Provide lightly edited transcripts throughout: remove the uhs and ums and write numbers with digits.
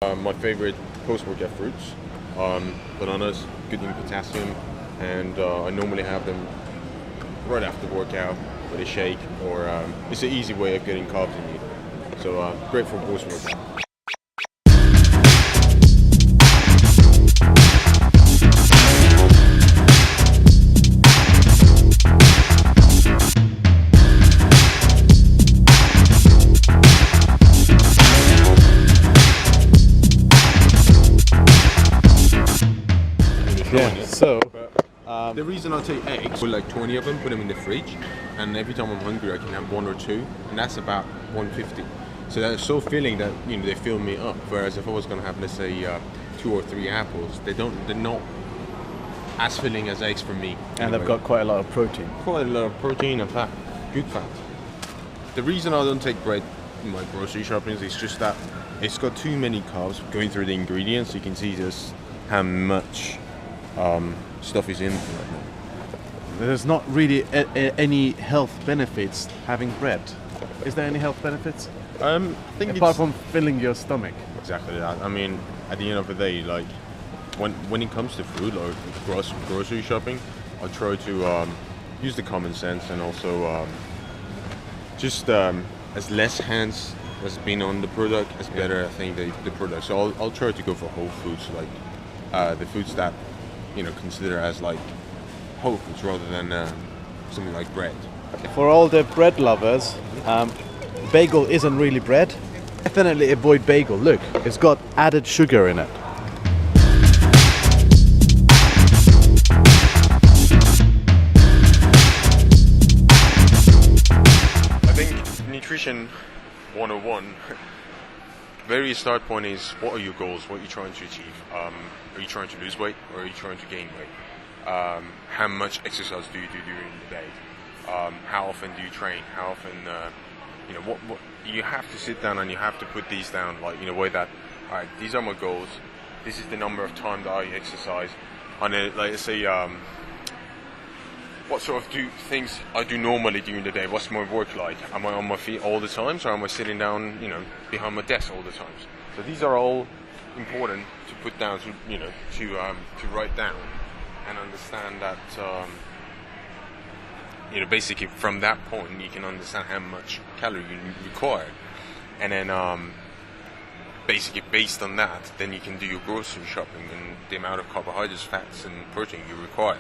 My favorite post-workout fruits, bananas, good in potassium, and I normally have them right after workout with a shake, or it's an easy way of getting carbs in you. So great for post-workout. Yeah, so the reason I take eggs, put like 20 of them, put them in the fridge, and every time I'm hungry I can have one or two, and that's about 150. So they're so filling that they fill me up. Whereas if I was gonna have, let's say, 2 or 3 apples, they're not as filling as eggs for me. And they've got quite a lot of protein. Quite a lot of protein and fat, good fat. The reason I don't take bread in my grocery shopping is just that it's got too many carbs. Going through the ingredients, you can see just how much stuff is in right now. There's not really any health benefits having bread. Is there any health benefits? I think apart from filling your stomach. Exactly that. I mean, at the end of the day, like when it comes to food or grocery shopping, I try to use the common sense and also just as less hands has been on the product, as better I think the product. So I'll try to go for whole foods, like the foods that consider as like whole foods rather than something like bread. For all the bread lovers, bagel isn't really bread. Definitely avoid bagel. Look, it's got added sugar in it. I think nutrition 101, very start point is, what are your goals? What are you trying to achieve? Are you trying to lose weight or are you trying to gain weight? How much exercise do you do during the day? How often do you train? How often, what you have to sit down and you have to put these down, like in a way that, all right, these are my goals. This is the number of time that I exercise. On a, like, let's say, what sort of things I do normally during the day. What's my work like? Am I on my feet all the time, or am I sitting down, behind my desk all the time? So these are all important to put down, to write down, and understand that, basically from that point you can understand how much calorie you require, and then basically based on that, then you can do your grocery shopping and the amount of carbohydrates, fats, and protein you require.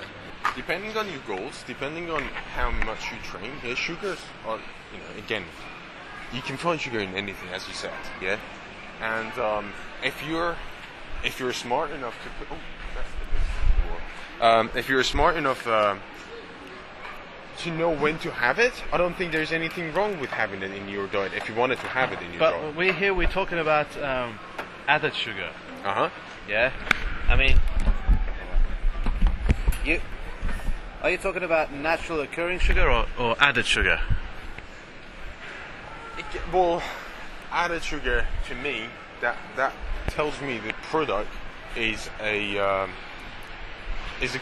Depending on your goals, depending on how much you train, sugars are, again, you can find sugar in anything, as you said, yeah. And if you're smart enough to put, if you're smart enough to know when to have it, I don't think there's anything wrong with having it in your diet. If you wanted to have it in your diet. But we're talking about added sugar. Yeah. I mean, are you talking about natural occurring sugar or added sugar? Well, added sugar, to me, that tells me the product is a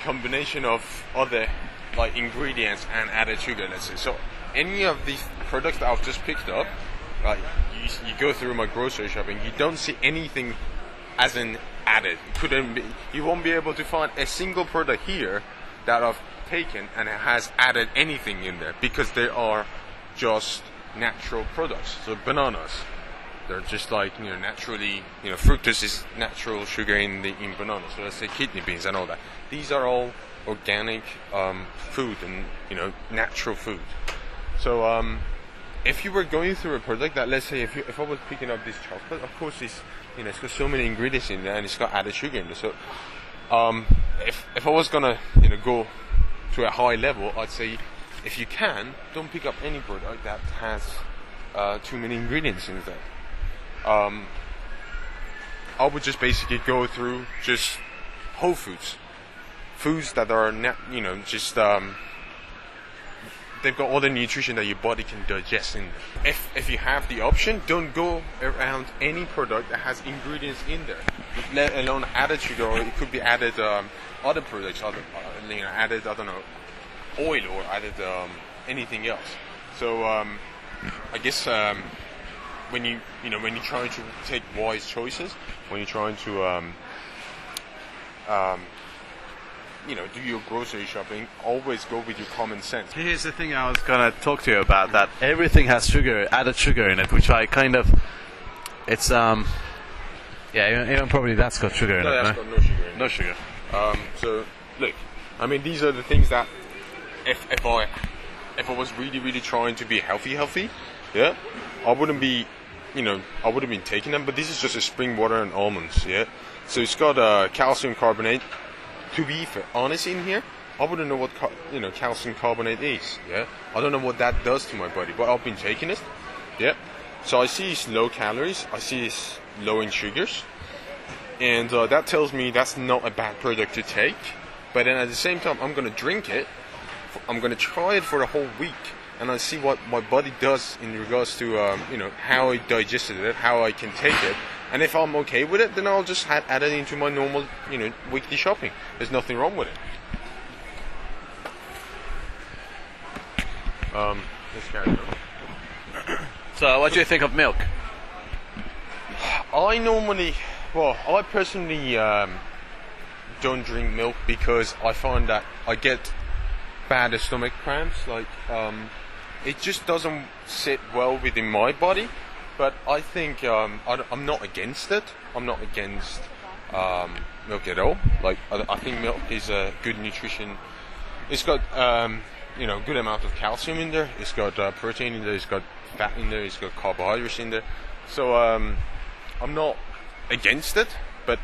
combination of other like ingredients and added sugar, let's say. So any of these products that I've just picked up, like you go through my grocery shopping, you don't see anything as an added. You won't be able to find a single product here that I've taken and it has added anything in there, because they are just natural products. So bananas, they're just like naturally, fructose is natural sugar in bananas. So let's say kidney beans and all that. These are all organic food and natural food. So if you were going through a product that, let's say, if I was picking up this chocolate, of course it's it's got so many ingredients in there and it's got added sugar in there. So if I was gonna go to a high level, I'd say, if you can, don't pick up any product that has too many ingredients in there. I would just basically go through just whole foods that are they've got all the nutrition that your body can digest in them. If you have the option, don't go around any product that has ingredients in there, let alone added sugar, or it could be added other products, added, I don't know, oil, or added anything else. So I guess when you're trying to take wise choices, when you're trying to do your grocery shopping, always go with your common sense. Here's the thing I was gonna talk to you about, that everything has added sugar in it, which I kind of, it's even probably that's got sugar in it. That's got no sugar in it. No sugar. So look, I mean, these are the things that if I was really trying to be healthy, yeah, I wouldn't be, I would have been taking them. But this is just a spring water and almonds, yeah. So it's got calcium carbonate. To be honest, in here, I wouldn't know what calcium carbonate is, yeah. I don't know what that does to my body, but I've been taking it, yeah. So I see it's low calories, I see it's low in sugars, and that tells me that's not a bad product to take. But then at the same time, I'm gonna drink it. I'm gonna try it for a whole week, and I see what my body does in regards to how I digested it, how I can take it, and if I'm okay with it, then I'll just add it into my normal weekly shopping. There's nothing wrong with it. Let's carry on. So, what do you think of milk? I personally don't drink milk because I find that I get bad stomach cramps. Like, it just doesn't sit well within my body. But I think I'm not against it. I'm not against milk at all. Like, I think milk is a good nutrition. It's got good amount of calcium in there. It's got protein in there. It's got fat in there. It's got carbohydrates in there. So I'm not against it, but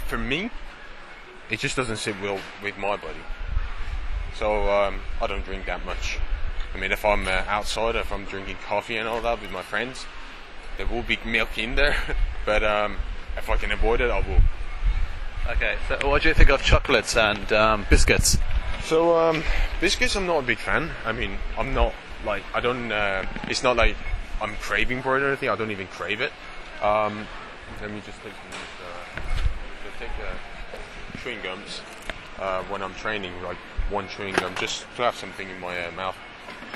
for me, it just doesn't sit well with my body. So I don't drink that much. I mean, if I'm outside, if I'm drinking coffee and all that with my friends, there will be milk in there. But if I can avoid it, I will. Okay, so what do you think of chocolates and biscuits? So biscuits, I'm not a big fan. I mean, I'm not like, I don't. It's not like I'm craving for it or anything. I don't even crave it. Let me just take chewing gums when I'm training, like one chewing gum, just to have something in my mouth.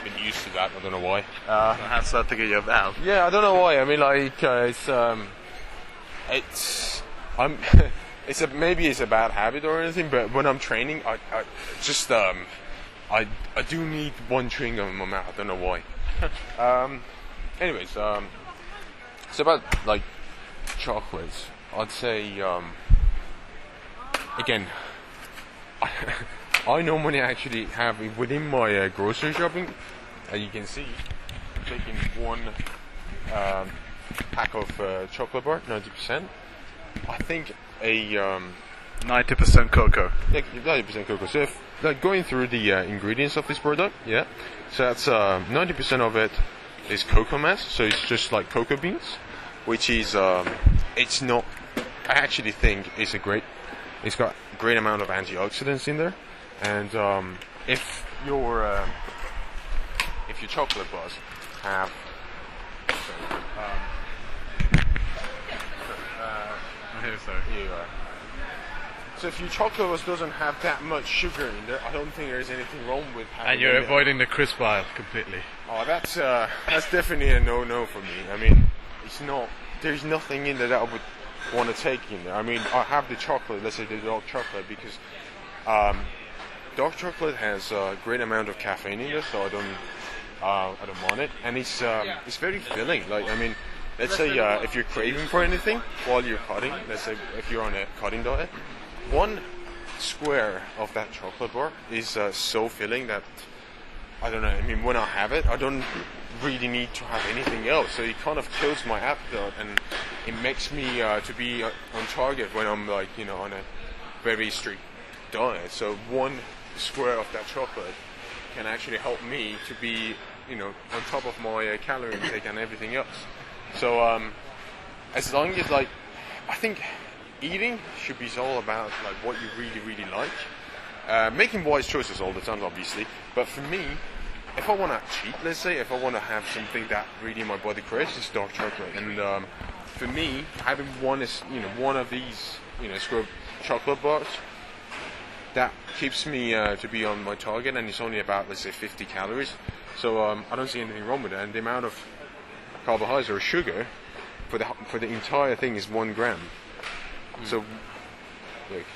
Been used to that. I don't know why. Have something in your mouth. Yeah, I don't know why. I mean, like maybe it's a bad habit or anything. But when I'm training, I do need one chewing gum in my mouth. I don't know why. Anyways, it's about like chocolates. I'd say again, I normally actually have within my grocery shopping. As you can see, I'm taking one pack of chocolate bar, 90%. I think a 90% cocoa. Yeah, 90% cocoa. So if like going through the ingredients of this product, yeah, so that's 90% of it is cocoa mass. So it's just like cocoa beans, which is it's not. I actually think it's it's got a great amount of antioxidants in there, and if your chocolate bars have here you are. So if your chocolate bars doesn't have that much sugar in there, I don't think there's anything wrong with having. And you're avoiding the crisp aisle completely. Oh, that's definitely a no for me. I mean, it's not. There's nothing in there that I would want to take in there. I mean, I have the chocolate. Let's say the dark chocolate, because dark chocolate has a great amount of caffeine in there, so I don't want it, and it's very filling. Like, I mean, let's say if you're craving for anything while you're cutting, let's say if you're on a cutting diet, one square of that chocolate bar is so filling that I don't know. I mean, when I have it, I don't really need to have anything else. So it kind of kills my appetite, and it makes me to be on target when I'm like on a very strict diet. So one square of that chocolate can actually help me to be on top of my calorie intake and everything else. So as long as I think eating should be all about like what you really like, making wise choices all the time, obviously. But for me, if I want to cheat, let's say, if I want to have something that really my body craves, it's dark chocolate. And for me, having one of these square chocolate bars, that keeps me to be on my target, and it's only about, let's say, 50 calories. So I don't see anything wrong with it. And the amount of carbohydrates or sugar for the entire thing is 1 gram. So, like,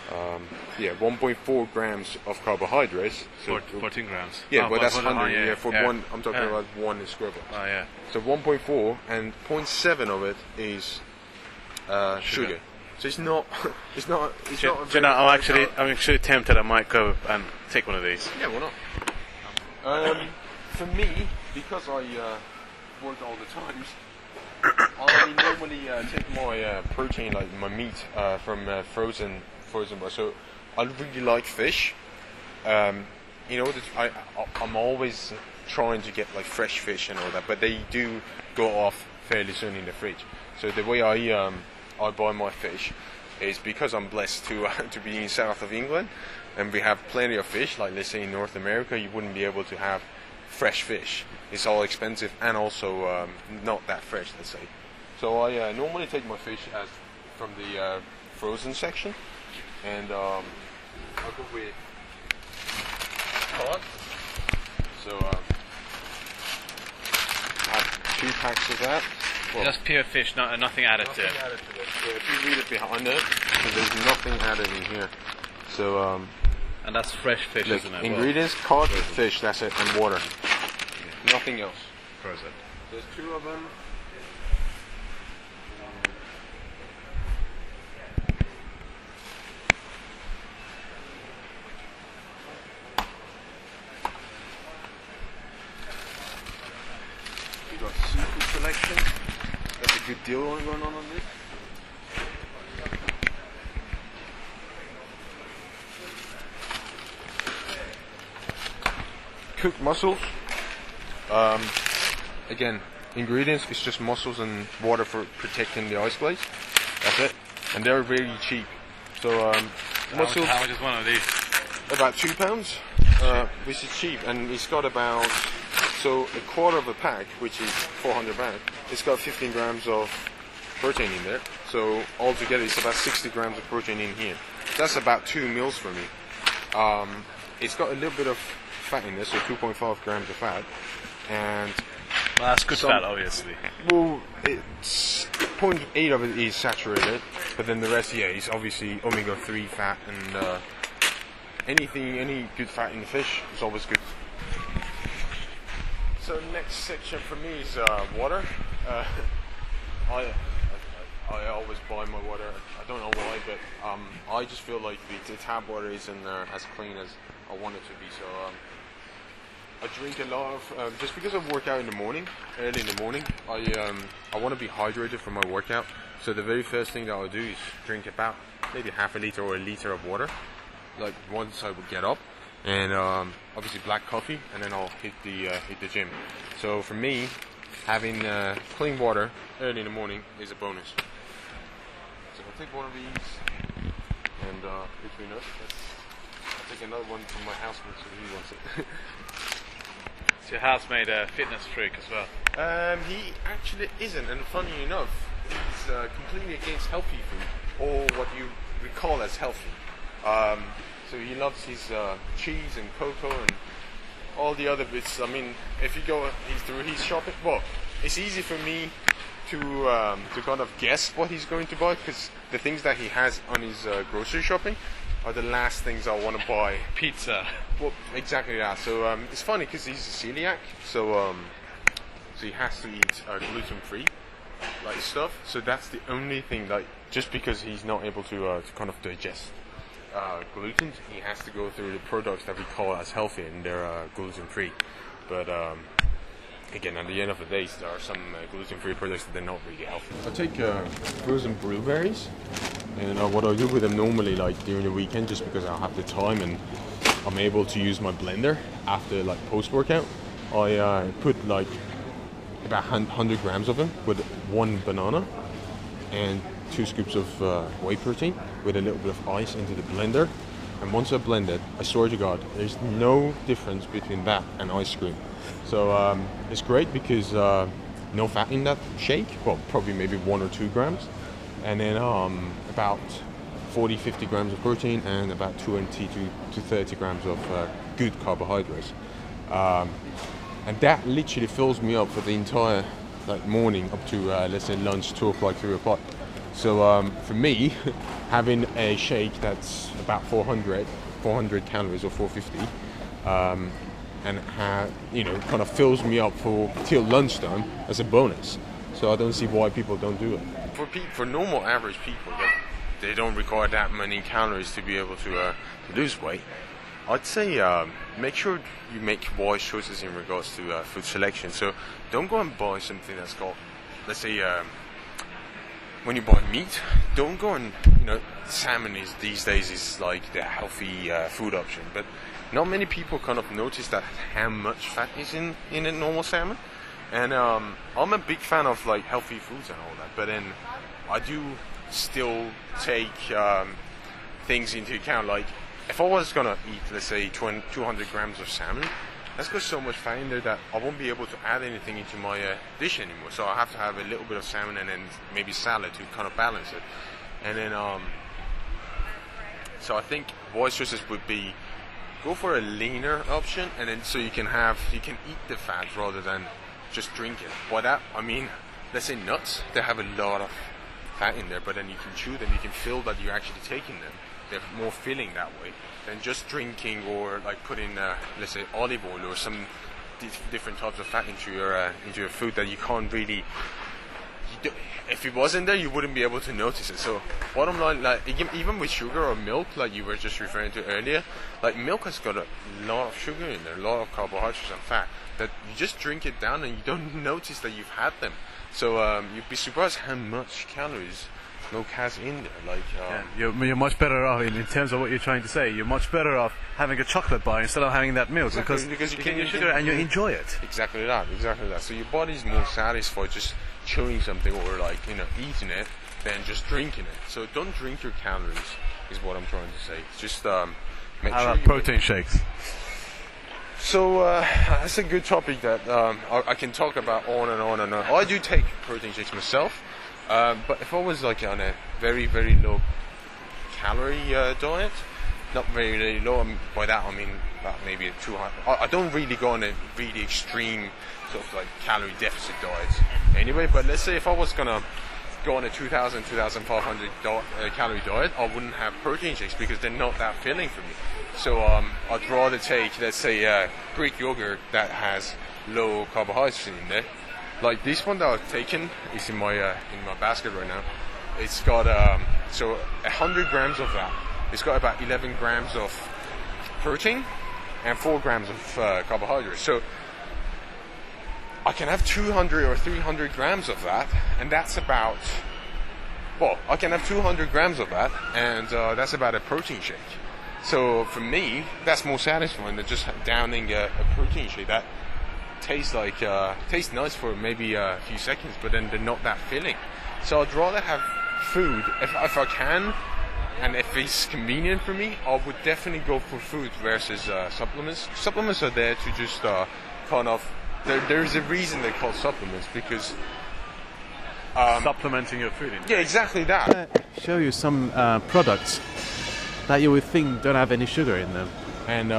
1.4 grams of carbohydrates. So 14 grams. Yeah, but that's 100. 100. For yeah. one, I'm talking about 1 is square. Oh yeah. So 1.4 and 0.7 of it is sugar. So it's not. It's not. It's Do not. you know, I'm actually tempted. I might go and take one of these. Yeah, why not? For me, because I work all the times, I normally take my protein, like my meat, from frozen bar. So I really like fish. You know, I'm always trying to get like fresh fish and all that, but they do go off fairly soon in the fridge. So the way I buy my fish is because I'm blessed to be in south of England, and we have plenty of fish. Like let's say in North America, you wouldn't be able to have fresh fish. It's all expensive and also not that fresh, let's say. So I normally take my fish from the frozen section, and I'll go with cod. So I have 2 packs of that. Well, Just pure fish, nothing added to it. added to it. So if you read it behind it, so there's nothing added in here. So And that's fresh fish, look, isn't it? ingredients: cod, fish, that's it, and water. Nothing else. Frozen. There's 2 of them. We got seafood selection. That's a good deal going on this. Cooked mussels. Again, ingredients is just mussels and water for protecting the ice glaze. That's it, and they're really cheap. So mussels, How much is one of these? about £2, which is cheap, and it's got about a quarter of a pack, which is 400 grams. It's got 15 grams of protein in there. So altogether, it's about 60 grams of protein in here. That's about 2 meals for me. It's got a little bit of fat in there, so 2.5 grams of fat, and Well, that's good fat, obviously. well, it's 0.8 of it is saturated, but then the rest, is obviously omega-3 fat, and any good fat in the fish is always good. So next section for me is water. I always buy my water. I don't know why, but I just feel like the tap water isn't as clean as I want it to be. So I drink a lot of just because I work out in the morning, early in the morning. I want to be hydrated for my workout. So the very first thing that I'll do is drink about maybe half a liter or a liter of water, like once I would get up, and obviously black coffee, and then I'll hit the gym. So for me, having clean water early in the morning is a bonus. So I'll take one of these, and between us, I'll take another one from my housemate, so he wants it. Is your housemate a fitness freak as well? He actually isn't, and funny enough, he's completely against healthy food, or what you would call as healthy. So he loves his cheese and cocoa and all the other bits. I mean, if you go through his shopping, well, it's easy for me to kind of guess what he's going to buy, because the things that he has on his grocery shopping are the last things I want to buy. Pizza. Well, exactly that. So it's funny because he's a celiac, so he has to eat gluten-free like stuff. So that's the only thing, like, just because he's not able to kind of digest gluten, he has to go through the products that we call as healthy, and they're gluten-free. But again, at the end of the day, there are some gluten-free products that they're not really healthy. I take frozen blueberries, and what I do with them normally, like during the weekend, just because I have the time and I'm able to use my blender after like post-workout, I put like about 100 grams of them with 1 banana and 2 scoops of whey protein with a little bit of ice into the blender. And once I blend it, I swear to God, there's no difference between that and ice cream. So it's great because no fat in that shake. Well, probably maybe 1 or 2 grams. And then about 40-50 grams of protein and about 20 to 30 grams of good carbohydrates. and that literally fills me up for the entire like morning up to let's say lunch, 2 o'clock, 3 o'clock. So for me, having a shake that's about 400 calories or 450, and kind of fills me up for till lunchtime as a bonus. So I don't see why people don't do it. For normal average people that they don't require that many calories to be able to lose weight, I'd say make sure you make wise choices in regards to food selection. So don't go and buy something that's got, let's say, when you buy meat, don't go and, salmon these days is like the healthy food option. But not many people kind of notice that how much fat is in a normal salmon. And I'm a big fan of like healthy foods and all that. But then I do still take things into account. Like if I was gonna eat, let's say, 200 grams of salmon, that's got so much fat in there that I won't be able to add anything into my dish anymore. So I have to have a little bit of salmon and then maybe salad to kind of balance it. And then, so I think wise choices would be go for a leaner option, and then so you can eat the fat rather than just drink it. By that I mean, let's say nuts, they have a lot of fat in there, but then you can chew them, you can feel that you're actually taking them. They're more filling that way than just drinking or like putting, let's say, olive oil or some different types of fat into your food that you can't really. If it wasn't there, you wouldn't be able to notice it. So, bottom line, like even with sugar or milk, like you were just referring to earlier, like milk has got a lot of sugar in there, a lot of carbohydrates and fat. That you just drink it down and you don't notice that you've had them. So you'd be surprised how much calories milk has in there. Like you're much better off in terms of what you're trying to say. You're much better off having a chocolate bar instead of having that milk, because you get your sugar and you enjoy it. Exactly that. So your body's more satisfied just chewing something or like eating it than just drinking it. So don't drink your calories is what I'm trying to say. Just make How sure about protein shakes? So that's a good topic that I can talk about on and on and on. I do take protein shakes myself. But if I was like on a very, very low calorie diet, not very, very low, by that I mean about maybe 200. I don't really go on a really extreme sort of like calorie deficit diet anyway, but let's say if I was gonna go on a 2,000, 2,500 calorie diet, I wouldn't have protein shakes because they're not that filling for me. So I'd rather take, let's say, Greek yogurt that has low carbohydrates in there. Like this one that I've taken is in my basket right now. It's got so 100 grams of that. It's got about 11 grams of protein and 4 grams of carbohydrates. So I can have 200 or 300 grams of that, and that's about. Well, I can have 200 grams of that, and that's about a protein shake. So for me, that's more satisfying than just downing a protein shake. That tastes nice for maybe a few seconds, but then they're not that filling. So I'd rather have food if I can, and if it's convenient for me, I would definitely go for food versus supplements. Supplements are there to just kind of. There's a reason they're called supplements because. Supplementing your food. Yeah, exactly that. Show you some products that you would think don't have any sugar in them. And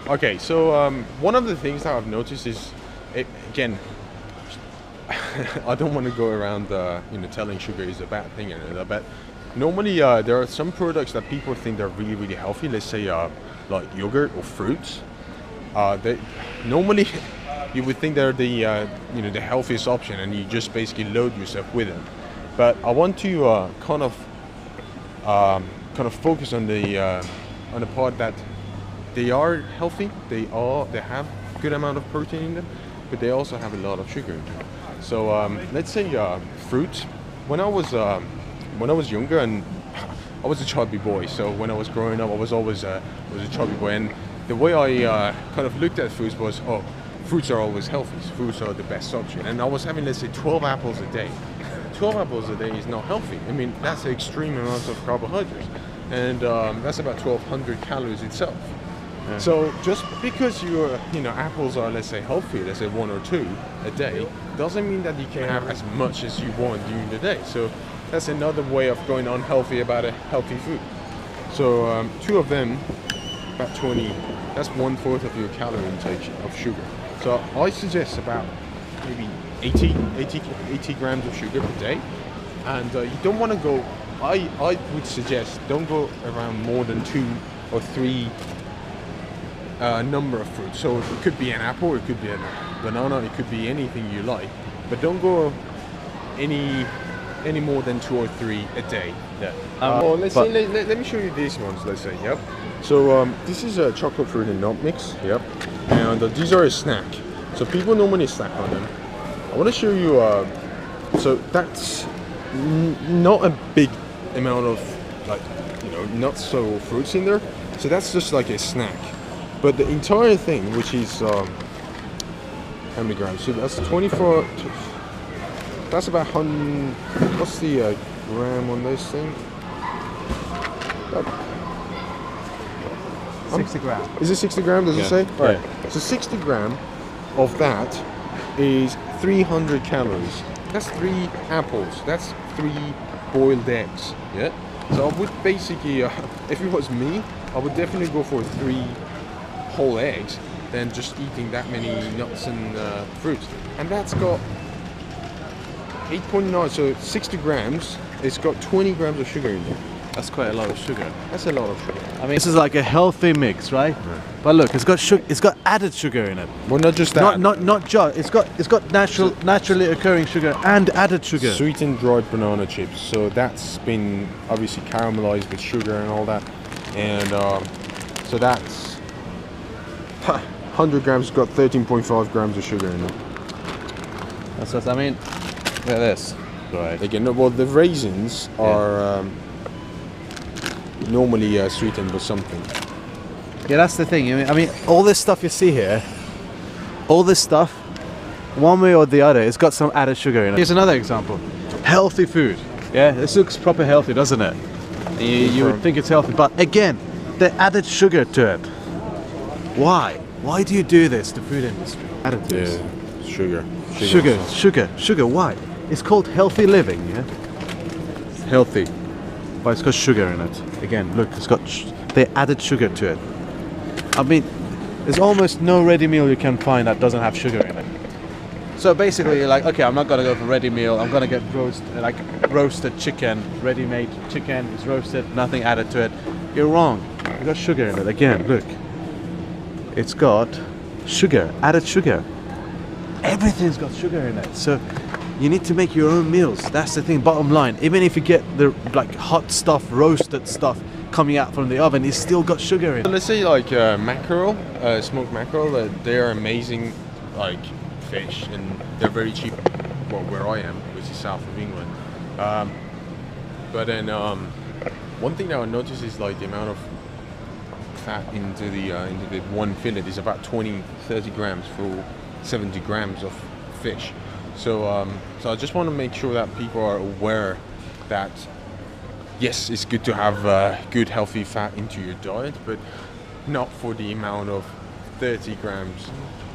okay, so one of the things that I've noticed is, again, I don't want to go around, telling sugar is a bad thing, but normally there are some products that people think they're really, really healthy. Let's say like yogurt or fruits. They normally you would think they're the the healthiest option, and you just basically load yourself with them. But I want to kind of focus on the part that they are healthy. They have a good amount of protein in them, but they also have a lot of sugar in them. So let's say fruit. When I was younger, and I was a chubby boy, so when I was growing up, I was always a chubby boy, and the way I kind of looked at foods was, fruits are always healthy. Fruits are the best option. And I was having, let's say, 12 apples a day. 12 apples a day is not healthy. I mean, that's an extreme amount of carbohydrates. And that's about 1,200 calories itself. Yeah. So just because your apples are, let's say, healthy, let's say 1 or 2 a day, doesn't mean that you can have as much as you want during the day. So that's another way of going unhealthy about a healthy food. So 2 of them, about 20, that's 1/4 of your calorie intake of sugar. So I suggest about maybe 80 grams of sugar per day, and you don't want to go. I would suggest don't go around more than 2 or 3 number of fruits. So it could be an apple, it could be a banana, it could be anything you like, but don't go any more than 2 or 3 a day. Yeah. Or let's say let me show you these ones. Let's say, yep. So this is a chocolate fruit and nut mix. Yep. And these are a snack. So people normally snack on them. I want to show you. So that's not a big amount of nuts or fruits in there. So that's just like a snack. But the entire thing, which is how many grams? So that's 24. That's about 100. What's the gram on this thing? 60 grams. Is it 60 grams? Does it say? Yeah. Right. So 60 gram of that is 300 calories. That's 3 apples. That's 3 boiled eggs. Yeah. So I would basically, if it was me, I would definitely go for 3 whole eggs than just eating that many nuts and fruits. And that's got 8.9, so 60 grams. It's got 20 grams of sugar in there. That's quite a lot of sugar. That's a lot of sugar. I mean, this is like a healthy mix, right? But look, it's got sugar. It's got added sugar in it. Well, not just that. Not just. It's got naturally occurring sugar and added sugar. Sweetened dried banana chips. So that's been obviously caramelized with sugar and all that. And so that's 100 grams. Got 13.5 grams of sugar in it. That's what I mean. Look at this. Right. Again, well, the raisins are normally sweetened with something. Yeah, that's the thing. I mean, all this stuff you see here, all this stuff, one way or the other, it's got some added sugar in it. Here's another example. Healthy food. Yeah, this looks proper healthy, doesn't it? You would think it's healthy, but again, they added sugar to it. Why? Why do you do this, the food industry? Additives. Yeah, Sugar. Why? It's called healthy living, yeah? It's healthy, but it's got sugar in it. Again, look, it's got they added sugar to it. I mean, there's almost no ready meal you can find that doesn't have sugar in it. So basically, you're like, okay, I'm not gonna go for ready meal. I'm gonna get roasted chicken, ready-made chicken. It's roasted, nothing added to it. You're wrong. It's got sugar in it. Again, look, it's got sugar, added sugar. Everything's got sugar in it. So you need to make your own meals. That's the thing. Bottom line, even if you get the hot stuff, roasted stuff coming out from the oven, it's still got sugar in it. Let's say like mackerel, smoked mackerel. They are amazing, like fish, and they're very cheap. Well, where I am, which is south of England. But then one thing that I noticed is like the amount of fat into the one fillet is about 20-30 grams for 70 grams of fish. So so I just want to make sure that people are aware that yes, it's good to have good healthy fat into your diet, but not for the amount of 30 grams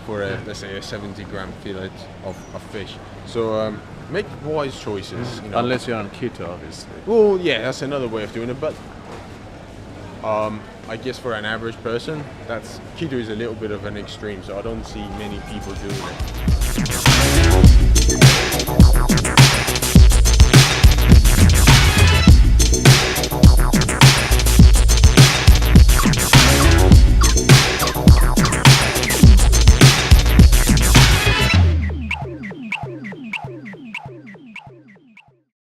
for let's say a 70-gram fillet of fish. So make wise choices. You know. Unless you're on keto, obviously. Well, yeah, that's another way of doing it, but I guess for an average person, keto is a little bit of an extreme, so I don't see many people doing it.